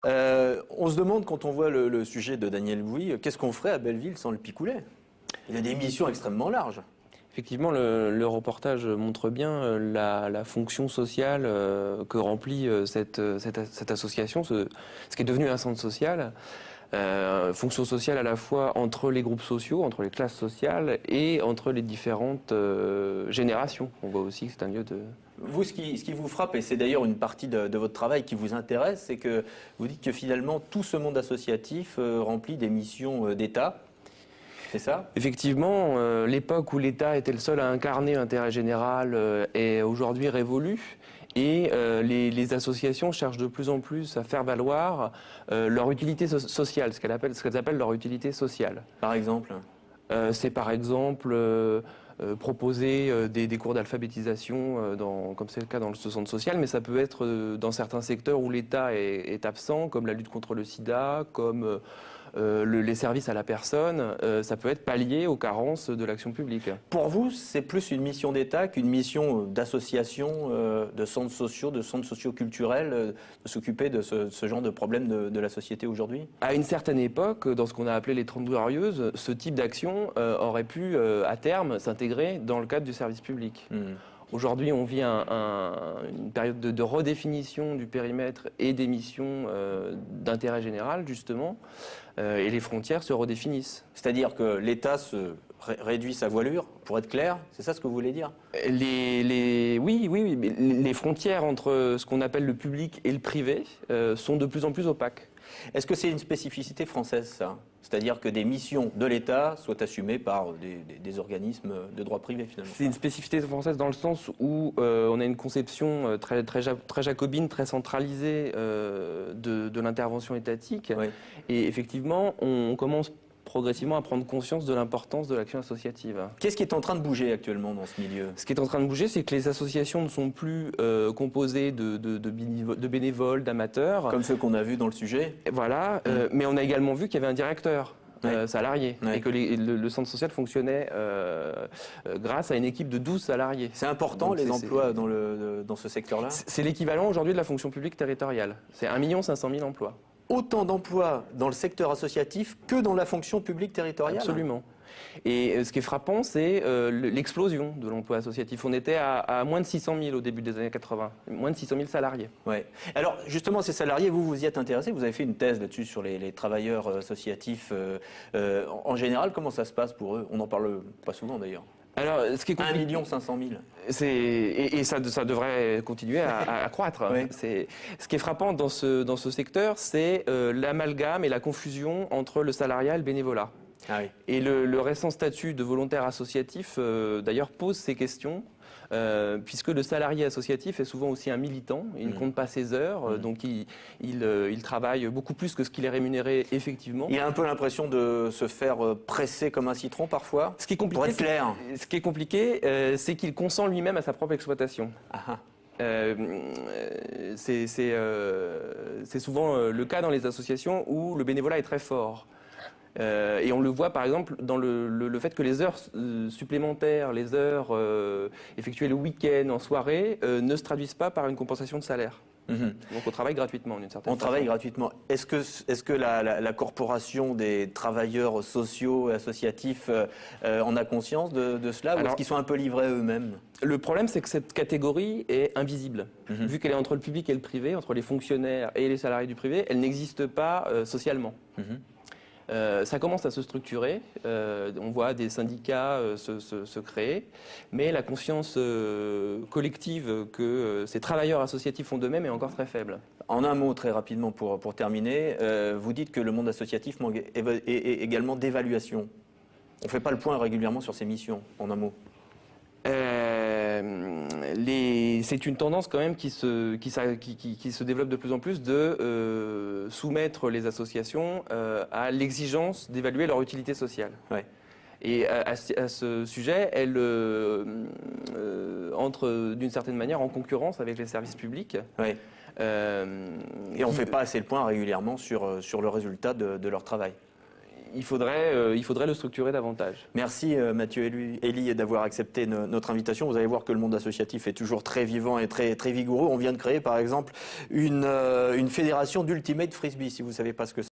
On se demande, quand on voit le sujet de Daniel Bouy, qu'est-ce qu'on ferait à Belleville sans le Picoulet? Il a des missions extrêmement larges. Effectivement, le reportage montre bien la fonction sociale que remplit cette association, ce qui est devenu un centre social. Fonction sociale à la fois entre les groupes sociaux, entre les classes sociales et entre les différentes générations. On voit aussi que c'est un lieu de... Vous, ce qui vous frappe, et c'est d'ailleurs une partie de votre travail qui vous intéresse, c'est que vous dites que finalement tout ce monde associatif remplit des missions d'État. C'est ça? Effectivement, l'époque où l'État était le seul à incarner l'intérêt général est aujourd'hui révolue. Et les associations cherchent de plus en plus à faire valoir leur utilité sociale, ce qu'elles appellent leur utilité sociale. Par exemple? C'est par exemple proposer des cours d'alphabétisation, comme c'est le cas dans ce centre social, mais ça peut être dans certains secteurs où l'État est absent, comme la lutte contre le sida, comme les services à la personne. Ça peut être pallié aux carences de l'action publique. Pour vous, c'est plus une mission d'État qu'une mission d'association, de centres sociaux, de centres socioculturels, de s'occuper de ce genre de problèmes de la société aujourd'hui? À une certaine époque, dans ce qu'on a appelé les 30 Glorieuses, ce type d'action aurait pu, à terme, s'intégrer dans le cadre du service public. Aujourd'hui, on vit une période de redéfinition du périmètre et des missions d'intérêt général, justement, et les frontières se redéfinissent. C'est-à-dire que l'État réduit sa voilure, pour être clair, c'est ça ce que vous voulez dire? Oui, mais les frontières entre ce qu'on appelle le public et le privé sont de plus en plus opaques. Est-ce que c'est une spécificité française, ça? C'est-à-dire que des missions de l'État soient assumées par des organismes de droit privé, finalement? C'est une spécificité française dans le sens où on a une conception très jacobine, très centralisée de l'intervention étatique. Oui. Et effectivement, on commence progressivement à prendre conscience de l'importance de l'action associative. Qu'est-ce qui est en train de bouger actuellement dans ce milieu? Ce qui est en train de bouger, c'est que les associations ne sont plus composées de bénévoles, d'amateurs. Comme ceux qu'on a vus dans le sujet. Voilà, mais on a également vu qu'il y avait un directeur salarié et que le centre social fonctionnait grâce à une équipe de 12 salariés. C'est important. Donc, les emplois dans ce secteur-là? C'est l'équivalent aujourd'hui de la fonction publique territoriale. C'est 1 500 000 emplois. Autant d'emplois dans le secteur associatif que dans la fonction publique territoriale? Absolument. Et ce qui est frappant, c'est l'explosion de l'emploi associatif. On était à moins de 600 000 au début des années 80, moins de 600 000 salariés. Ouais. Alors justement, ces salariés, vous y êtes intéressé, vous avez fait une thèse là-dessus sur les travailleurs associatifs. En général, comment ça se passe pour eux? On n'en parle pas souvent d'ailleurs. Alors, ce qui est 1 500 000. Et ça devrait continuer à croître. Oui. Ce qui est frappant dans ce secteur, c'est l'amalgame et la confusion entre le salariat et le bénévolat. Ah oui. Et le récent statut de volontaire associatif, d'ailleurs, pose ces questions, puisque le salarié associatif est souvent aussi un militant, il ne compte pas ses heures, donc il travaille beaucoup plus que ce qu'il est rémunéré effectivement. Il a un peu l'impression de se faire presser comme un citron parfois. Ce qui est compliqué, pour être clair. Ce qui est compliqué, c'est qu'il consent lui-même à sa propre exploitation. Ah. C'est souvent le cas dans les associations où le bénévolat est très fort. Et on le voit par exemple dans le fait que les heures supplémentaires, les heures effectuées le week-end, en soirée, ne se traduisent pas par une compensation de salaire. Donc on travaille gratuitement d'une certaine façon. On travaille gratuitement. Est-ce que la corporation des travailleurs sociaux et associatifs en a conscience de cela, ou est-ce qu'ils sont un peu livrés eux-mêmes? Le problème, c'est que cette catégorie est invisible. Vu qu'elle est entre le public et le privé, entre les fonctionnaires et les salariés du privé, elle n'existe pas socialement. Ça commence à se structurer, on voit des syndicats se créer, mais la conscience collective que ces travailleurs associatifs ont d'eux-mêmes est encore très faible. En un mot, très rapidement pour terminer, vous dites que le monde associatif manque également d'évaluation. On ne fait pas le point régulièrement sur ses missions, en un mot. C'est une tendance quand même qui se développe de plus en plus de soumettre les associations à l'exigence d'évaluer leur utilité sociale. Ouais. Et à ce sujet, elles entrent d'une certaine manière en concurrence avec les services publics. Ouais. Et on ne fait pas assez le point régulièrement sur le résultat de leur travail. il faudrait le structurer davantage. Merci Mathieu Elie d'avoir accepté notre invitation. Vous allez voir que le monde associatif est toujours très vivant et très, très vigoureux. On vient de créer par exemple une fédération d'Ultimate Frisbee, si vous ne savez pas ce que c'est.